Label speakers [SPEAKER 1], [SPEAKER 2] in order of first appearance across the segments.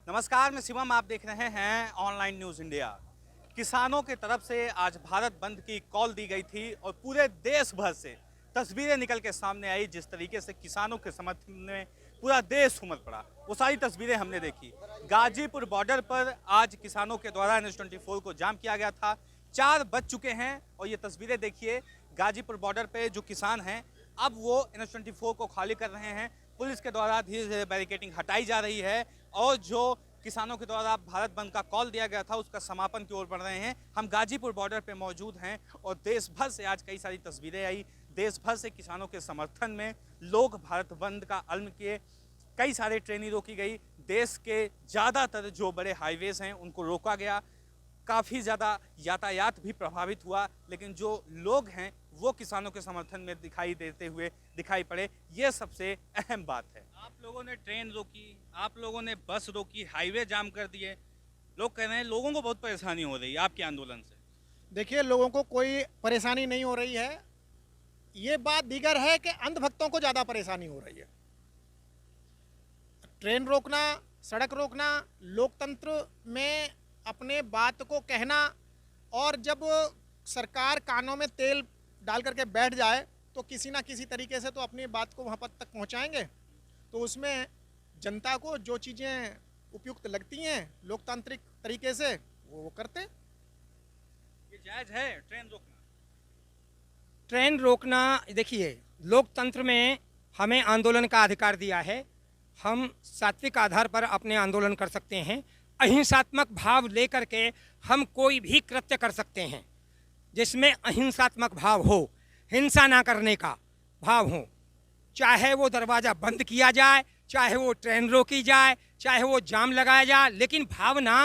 [SPEAKER 1] नमस्कार, मैं शिवम। आप देख रहे हैं ऑनलाइन न्यूज़ इंडिया। किसानों की तरफ से आज भारत बंद की कॉल दी गई थी और पूरे देश भर से तस्वीरें निकल के सामने आई। जिस तरीके से किसानों के समर्थन में पूरा देश उमड़ पड़ा, वो सारी तस्वीरें हमने देखी। गाजीपुर बॉर्डर पर आज किसानों के द्वारा NH-24 को जाम किया गया था। 4 बज चुके हैं और ये तस्वीरें देखिए। गाजीपुर बॉर्डर पे जो किसान हैं, अब वो NH-24 को खाली कर रहे हैं। पुलिस के द्वारा धीरे धीरे बैरिकेडिंग हटाई जा रही है और जो किसानों के द्वारा भारत बंद का कॉल दिया गया था, उसका समापन की ओर बढ़ रहे हैं। हम गाजीपुर बॉर्डर पे मौजूद हैं और देश भर से आज कई सारी तस्वीरें आई। देश भर से किसानों के समर्थन में लोग भारत बंद का अल्म किए। कई सारे ट्रेनें रोकी गई। देश के ज़्यादातर जो बड़े हाईवेज हैं उनको रोका गया। काफ़ी ज़्यादा यातायात भी प्रभावित हुआ, लेकिन जो लोग हैं वो किसानों के समर्थन में दिखाई देते हुए दिखाई पड़े। ये सबसे अहम बात है। आप लोगों ने ट्रेन रोकी, आप लोगों ने बस रोकी, हाईवे जाम कर दिए। लोग कह रहे हैं लोगों को बहुत परेशानी हो रही है आपके आंदोलन से।
[SPEAKER 2] देखिए, लोगों को कोई परेशानी नहीं हो रही है। ये बात दीगर है कि अंधभक्तों को ज़्यादा परेशानी हो रही है। ट्रेन रोकना, सड़क रोकना, लोकतंत्र में अपने बात को कहना, और जब सरकार कानों में तेल डाल करके बैठ जाए तो किसी ना किसी तरीके से तो अपनी बात को वहाँ पर तक पहुँचाएंगे। तो उसमें जनता को जो चीज़ें उपयुक्त लगती हैं लोकतांत्रिक तरीके से वो करते।
[SPEAKER 1] ये जायज़ है ट्रेन रोकना?
[SPEAKER 3] ट्रेन रोकना, देखिए, लोकतंत्र में हमें आंदोलन का अधिकार दिया है। हम सात्विक आधार पर अपने आंदोलन कर सकते हैं। अहिंसात्मक भाव लेकर के हम कोई भी कृत्य कर सकते हैं जिसमें अहिंसात्मक भाव हो, हिंसा ना करने का भाव हो। चाहे वो दरवाज़ा बंद किया जाए, चाहे वो ट्रेन रोकी जाए, चाहे वो जाम लगाया जाए, लेकिन भावना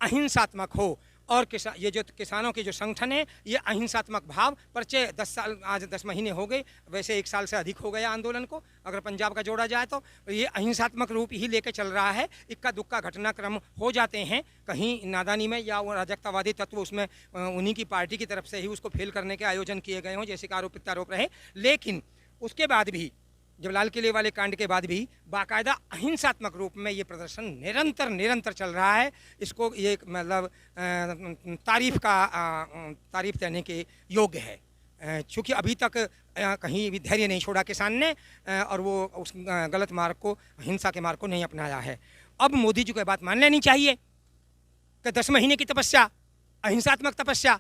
[SPEAKER 3] अहिंसात्मक हो। और ये जो किसानों के जो संगठन है, ये अहिंसात्मक भाव परिचय 10 साल, आज 10 महीने हो गए, वैसे 1 साल से अधिक हो गया आंदोलन को, अगर पंजाब का जोड़ा जाए तो। ये अहिंसात्मक रूप ही लेके चल रहा है। इक्का दुक्का घटनाक्रम हो जाते हैं कहीं नादानी में, या वो राजकतावादी तत्व उसमें उन्हीं की पार्टी की तरफ से ही उसको फेल करने के आयोजन किए गए हों, जैसे कि आरोप प्रत्यारोप रहे। लेकिन उसके बाद भी, जब लाल किले वाले कांड के बाद भी बाकायदा अहिंसात्मक रूप में ये प्रदर्शन निरंतर चल रहा है। इसको ये मतलब तारीफ देने के योग्य है। चूँकि अभी तक कहीं भी धैर्य नहीं छोड़ा किसान ने, और वो उस गलत मार्ग को, हिंसा के मार्ग को नहीं अपनाया है। अब मोदी जी को बात मान लेनी चाहिए कि 10 महीने की तपस्या, अहिंसात्मक तपस्या,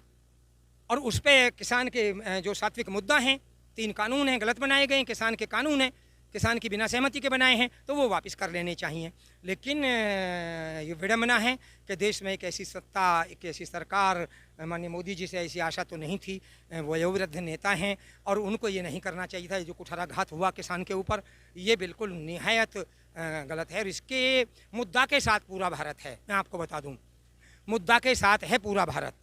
[SPEAKER 3] और उस पर किसान के जो सात्विक मुद्दा हैं, 3 कानून हैं गलत बनाए गए, किसान के कानून हैं, किसान की बिना सहमति के बनाए हैं, तो वो वापस कर लेने चाहिए। लेकिन ये विडंबना है कि देश में एक ऐसी सत्ता, एक ऐसी सरकार, माननीय मोदी जी से ऐसी आशा तो नहीं थी। वयोवृद्ध नेता हैं और उनको ये नहीं करना चाहिए था। जो कुठाराघात हुआ किसान के ऊपर, ये बिल्कुल निहायत गलत है। और इसके मुद्दा के साथ पूरा भारत है। मैं आपको बता दूँ, मुद्दा के साथ है पूरा भारत।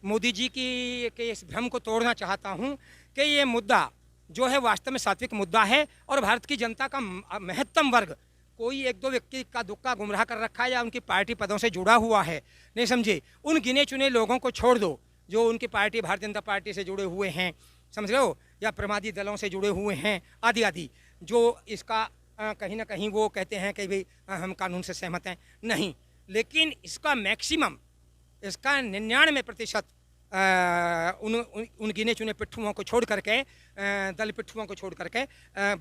[SPEAKER 3] मोदी जी के इस भ्रम को तोड़ना चाहता हूँ कि ये मुद्दा जो है वास्तव में सात्विक मुद्दा है, और भारत की जनता का महत्तम वर्ग, कोई 1-2 व्यक्ति का दुक्का गुमराह कर रखा है या उनकी पार्टी पदों से जुड़ा हुआ है, नहीं समझे। उन गिने चुने लोगों को छोड़ दो जो उनकी पार्टी, भारतीय जनता पार्टी से जुड़े हुए हैं, समझ रहे हो, या प्रमादी दलों से जुड़े हुए हैं आदि आदि, जो इसका कहीं ना कहीं वो कहते हैं कि भाई हम कानून से सहमत हैं। नहीं, लेकिन इसका मैक्सिमम, इसका 99% उन गिने चुने पिट्ठुओं को छोड़ करके, दल पिट्ठुओं को छोड़ करके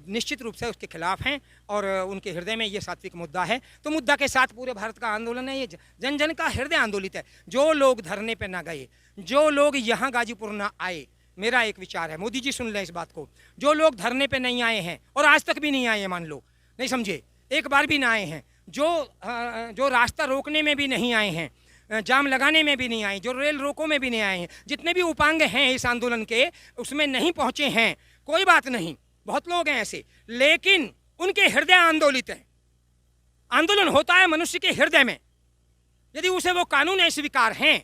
[SPEAKER 3] निश्चित रूप से उसके खिलाफ हैं, और उनके हृदय में ये सात्विक मुद्दा है। तो मुद्दा के साथ पूरे भारत का आंदोलन है। ये जन जन का हृदय आंदोलित है। जो लोग धरने पे ना गए, जो लोग यहाँ गाजीपुर ना आए, मेरा एक विचार है, मोदी जी सुन लें इस बात को, जो लोग धरने पे नहीं आए हैं और आज तक भी नहीं आए हैं, मान लो, नहीं समझे, एक बार भी ना आए हैं, जो रास्ता रोकने में भी नहीं आए हैं, जाम लगाने में भी नहीं आए, जो रेल रोको में भी नहीं आए हैं, जितने भी उपांग हैं इस आंदोलन के, उसमें नहीं पहुंचे हैं, कोई बात नहीं, बहुत लोग हैं ऐसे, लेकिन उनके हृदय आंदोलित हैं। आंदोलन होता है मनुष्य के हृदय में। यदि उसे वो कानून स्वीकार हैं,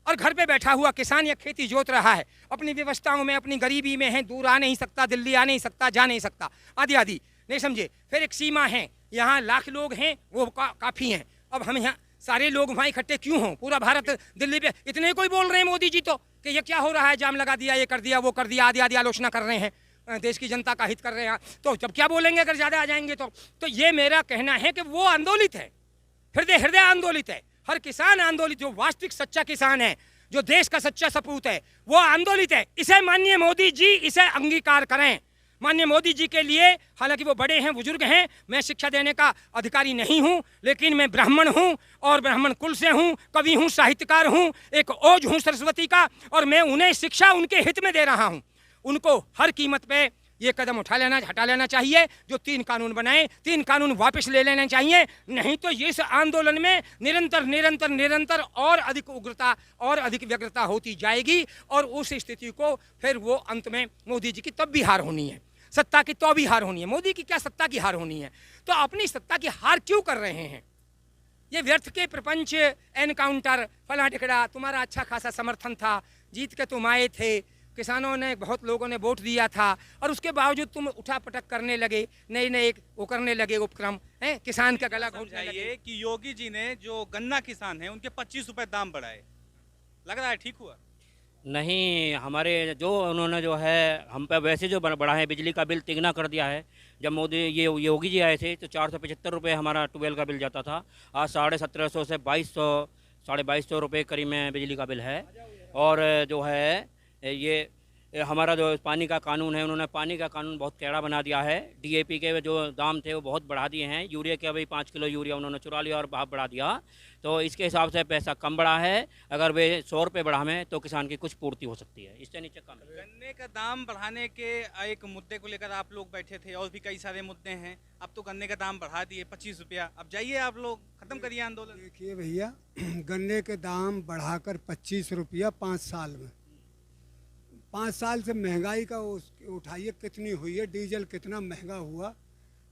[SPEAKER 3] और घर पे बैठा हुआ किसान या खेती जोत रहा है, अपनी व्यवस्थाओं में, अपनी गरीबी में है, दूर आ नहीं सकता, दिल्ली आ नहीं सकता, जा नहीं सकता, आदि आदि, नहीं समझे। फिर एक सीमा है, यहाँ लाख लोग हैं, वो काफ़ी हैं। अब हम यहाँ सारे लोग वहाँ इकट्ठे क्यों हों? पूरा भारत दिल्ली पे इतने कोई बोल रहे हैं मोदी जी तो कि ये क्या हो रहा है, जाम लगा दिया, ये कर दिया, वो कर दिया, आदि आदि आलोचना कर रहे हैं, देश की जनता का हित कर रहे हैं। तो जब क्या बोलेंगे अगर ज़्यादा आ जाएंगे तो ये मेरा कहना है कि वो आंदोलित है, हृदय हृदय आंदोलित है। हर किसान आंदोलित, जो वास्तविक सच्चा किसान है, जो देश का सच्चा सपूत है, वो आंदोलित है। इसे माननीय मोदी जी इसे अंगीकार करें। माननीय मोदी जी के लिए, हालांकि वो बड़े हैं, बुजुर्ग हैं, मैं शिक्षा देने का अधिकारी नहीं हूं, लेकिन मैं ब्राह्मण हूं और ब्राह्मण कुल से हूं, कवि हूं, साहित्यकार हूं, एक ओज हूं सरस्वती का, और मैं उन्हें शिक्षा उनके हित में दे रहा हूं। उनको हर कीमत पे ये कदम हटा लेना चाहिए। जो 3 कानून बनाए, 3 कानून वापस ले लेने चाहिए, नहीं तो इस आंदोलन में निरंतर निरंतर निरंतर और अधिक उग्रता और अधिक व्यग्रता होती जाएगी, और उस स्थिति को फिर वो अंत में मोदी जी की तब भी हार होनी है, सत्ता की तो भी हार होनी है। मोदी की क्या सत्ता की हार होनी है? तो अपनी सत्ता की हार क्यों कर रहे हैं? ये व्यर्थ के प्रपंच, एनकाउंटर, फला टिकड़ा, तुम्हारा अच्छा खासा समर्थन था, जीत के तुम आए थे, किसानों ने, बहुत लोगों ने वोट दिया था, और उसके बावजूद तुम उठा पटक करने लगे, नए नए वो करने लगे उपक्रम, हैं, किसान का गला घोंटने लगे।
[SPEAKER 1] समझाइए कि योगी जी ने जो गन्ना किसान है उनके 25 रुपए दाम बढ़ाए, लग रहा है ठीक हुआ?
[SPEAKER 4] नहीं, हमारे जो उन्होंने जो है हम पे वैसे जो बढ़ा है, बिजली का बिल तिगना कर दिया है। जब मोदी ये योगी जी आए थे तो 475 रुपये हमारा ट्यूबवेल का बिल जाता था, आज 1750 से 2200, 2250 रुपये करीब में बिजली का बिल है। और जो है ये हमारा जो पानी का कानून है, उन्होंने पानी का कानून बहुत टेढ़ा बना दिया है। डीएपी के जो दाम थे वो बहुत बढ़ा दिए हैं, यूरिया के अभी 5 किलो यूरिया उन्होंने चुरा लिया और भाव बढ़ा दिया, तो इसके हिसाब से पैसा कम बढ़ा है। अगर वे 100 रुपये बढ़ावें तो किसान की कुछ पूर्ति हो सकती है, इससे नीचे कम है।
[SPEAKER 1] गन्ने का दाम बढ़ाने के एक मुद्दे को लेकर आप लोग बैठे थे, और भी कई सारे मुद्दे हैं। अब तो गन्ने का दाम बढ़ा दिए 25 रुपया, अब जाइए आप लोग खत्म करिए आंदोलन।
[SPEAKER 5] देखिए भैया, गन्ने के दाम बढ़ाकर 25 रुपया 5 साल में, 5 साल से महंगाई का उठाइए कितनी हुई है, डीजल कितना महंगा हुआ,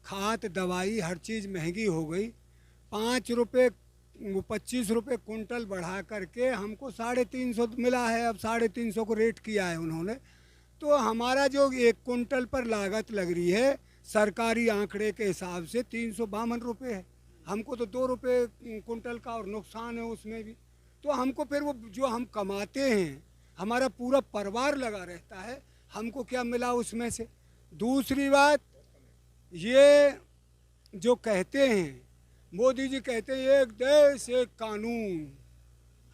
[SPEAKER 5] खाद दवाई हर चीज़ महंगी हो गई। 5 रुपये 25 रुपये कुंटल बढ़ा करके हमको 350 मिला है, अब 350 को रेट किया है उन्होंने। तो हमारा जो 1 कुंटल पर लागत लग रही है सरकारी आंकड़े के हिसाब से 352 रुपये है, हमको तो 2 रुपये कुंटल का और नुकसान है उसमें भी। तो हमको फिर वो जो हम कमाते हैं, हमारा पूरा परिवार लगा रहता है, हमको क्या मिला उसमें से? दूसरी बात, ये जो कहते हैं मोदी जी, कहते हैं एक देश एक कानून,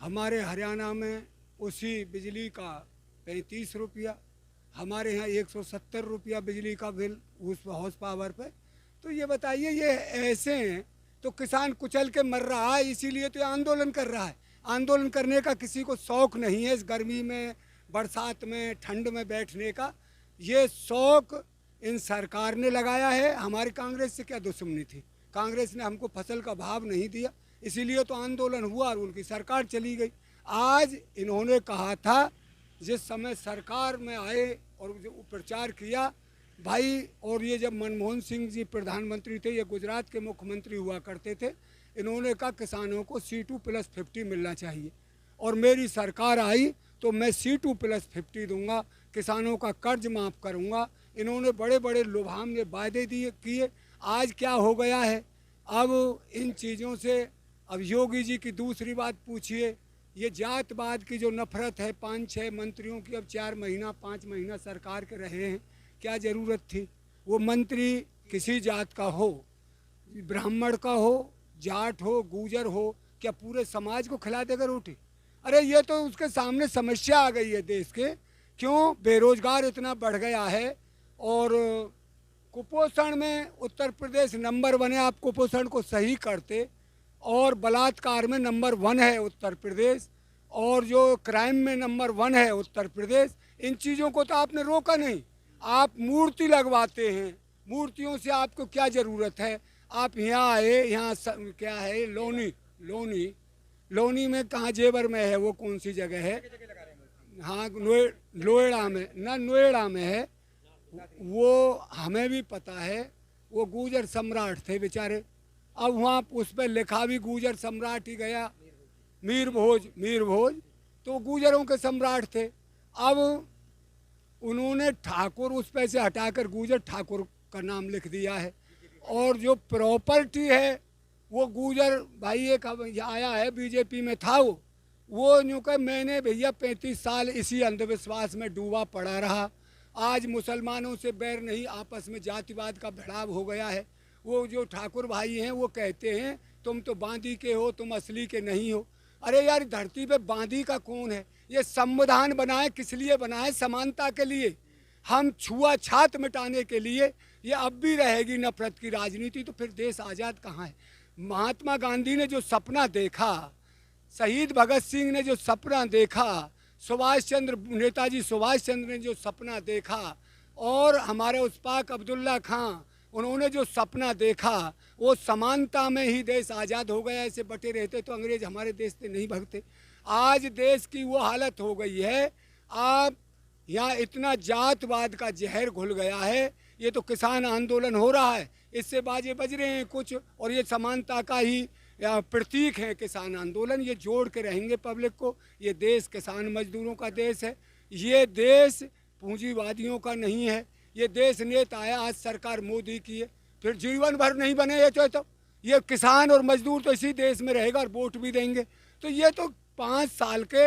[SPEAKER 5] हमारे हरियाणा में उसी बिजली का 35 रुपया, हमारे यहाँ 170 रुपया बिजली का बिल उस हाउस पावर पे। तो ये बताइए, ये ऐसे हैं तो किसान कुचल के मर रहा है, इसीलिए तो ये आंदोलन कर रहा है। आंदोलन करने का किसी को शौक़ नहीं है, इस गर्मी में, बरसात में, ठंड में बैठने का। ये शौक़ इन सरकार ने लगाया है। हमारी कांग्रेस से क्या दुश्मनी थी? कांग्रेस ने हमको फसल का भाव नहीं दिया, इसीलिए तो आंदोलन हुआ और उनकी सरकार चली गई। आज इन्होंने कहा था, जिस समय सरकार में आए और जो प्रचार किया भाई, और ये जब मनमोहन सिंह जी प्रधानमंत्री थे, ये गुजरात के मुख्यमंत्री हुआ करते थे, इन्होंने कहा किसानों को C2+50 मिलना चाहिए, और मेरी सरकार आई तो मैं C2+50 दूंगा, किसानों का कर्ज माफ़ करूंगा। इन्होंने बड़े बड़े लुभावने वादे दिए किए। आज क्या हो गया है? अब इन चीज़ों से, अब योगी जी की दूसरी बात पूछिए, ये जातवाद की जो नफरत है, 5-6 मंत्रियों की अब 4 महीना 5 महीना सरकार के रहे हैं, क्या ज़रूरत थी? वो मंत्री किसी जात का हो, ब्राह्मण का हो, जाट हो, गूजर हो, क्या पूरे समाज को खिला देकर रोटी? अरे ये तो उसके सामने समस्या आ गई है देश के। क्यों? बेरोजगार इतना बढ़ गया है, और कुपोषण में उत्तर प्रदेश नंबर 1 है। आप कुपोषण को सही करते, और बलात्कार में नंबर 1 है उत्तर प्रदेश, और जो क्राइम में नंबर 1 है उत्तर प्रदेश। इन चीज़ों को तो आपने रोका नहीं, आप मूर्ति लगवाते हैं। मूर्तियों से आपको क्या ज़रूरत है? आप यहाँ आए, यहाँ क्या है, लोनी में कहाँ, जेवर में है, वो कौन सी जगह है? हाँ, नोएडा में ना, नोएडा में है वो, हमें भी पता है। वो गूजर सम्राट थे बेचारे, अब वहाँ उस पर लिखा भी गूजर सम्राट ही गया, मीर भोज तो गूजरों के सम्राट थे। अब उन्होंने ठाकुर उस पर से हटाकर गूजर ठाकुर का नाम लिख दिया है, और जो प्रॉपर्टी है वो गूजर भाई एक आया है, बीजेपी में था वो यूँ कह, मैंने भैया 35 साल इसी अंधविश्वास में डूबा पड़ा रहा। आज मुसलमानों से बैर नहीं, आपस में जातिवाद का बढ़ाव हो गया है। वो जो ठाकुर भाई हैं वो कहते हैं तुम तो बांदी के हो, तुम असली के नहीं हो। अरे यार, धरती पे बांदी का कौन है? ये संविधान बनाए किस लिए बनाए? समानता के लिए। हम छुआछात मिटाने के लिए। ये अब भी रहेगी नफरत की राजनीति, तो फिर देश आज़ाद कहाँ है? महात्मा गांधी ने जो सपना देखा, शहीद भगत सिंह ने जो सपना देखा, नेताजी सुभाष चंद्र ने जो सपना देखा, और हमारे उस्ताद अब्दुल्ला खां, उन्होंने जो सपना देखा, वो समानता में ही देश आज़ाद हो गया। ऐसे बटे रहते तो अंग्रेज हमारे देश से नहीं भगते। आज देश की वो हालत हो गई है, आप यहाँ इतना जातवाद का जहर घुल गया है। ये तो किसान आंदोलन हो रहा है, इससे बाजे बज रहे हैं कुछ, और ये समानता का ही प्रतीक है किसान आंदोलन। ये जोड़ के रहेंगे पब्लिक को। ये देश किसान मजदूरों का देश है, ये देश पूंजीवादियों का नहीं है। ये देश नेता आया, आज सरकार मोदी की है, फिर जीवन भर नहीं बने तो ये किसान और मजदूर तो इसी देश में रहेगा और वोट भी देंगे। तो ये तो 5 साल के,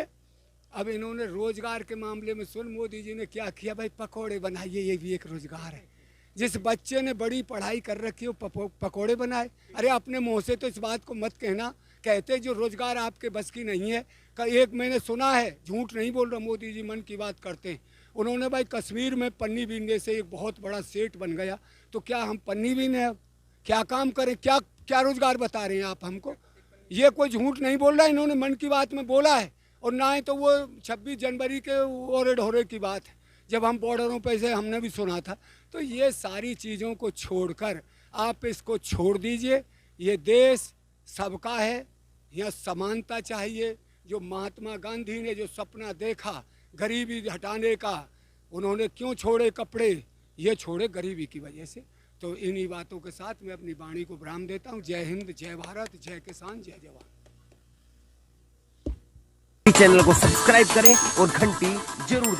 [SPEAKER 5] अब इन्होंने रोजगार के मामले में सुन मोदी जी ने क्या किया भाई, पकौड़े बनाइए, ये भी एक रोजगार है। जिस बच्चे ने बड़ी पढ़ाई कर रखी हो पकौड़े बनाए। अरे अपने मुँह से तो इस बात को मत कहना, कहते जो रोजगार आपके बस की नहीं है। एक मैंने सुना है, झूठ नहीं बोल रहा, मोदी जी मन की बात करते हैं। उन्होंने भाई कश्मीर में पन्नी बीनने से एक बहुत बड़ा सेठ बन गया, तो क्या हम पन्नी बीने अब क्या काम करें? क्या क्या रोजगार बता रहे हैं आप हमको? ये कोई झूठ नहीं बोल रहा, इन्होंने मन की बात में बोला है। और ना ही तो वो 26 जनवरी के ओरे ढोरे की बात है, जब हम बॉर्डरों पे से हमने भी सुना था। तो ये सारी चीज़ों को छोड़कर आप इसको छोड़ दीजिए। ये देश सबका है, यहाँ समानता चाहिए। जो महात्मा गांधी ने जो सपना देखा गरीबी हटाने का, उन्होंने क्यों छोड़े कपड़े? ये छोड़े गरीबी की वजह से। तो इन्हीं बातों के साथ मैं अपनी वाणी को विराम देता हूँ। जय हिंद, जय भारत, जय किसान, जय जवान।
[SPEAKER 6] चैनल को सब्सक्राइब करें और घंटी जरूर दबाएं।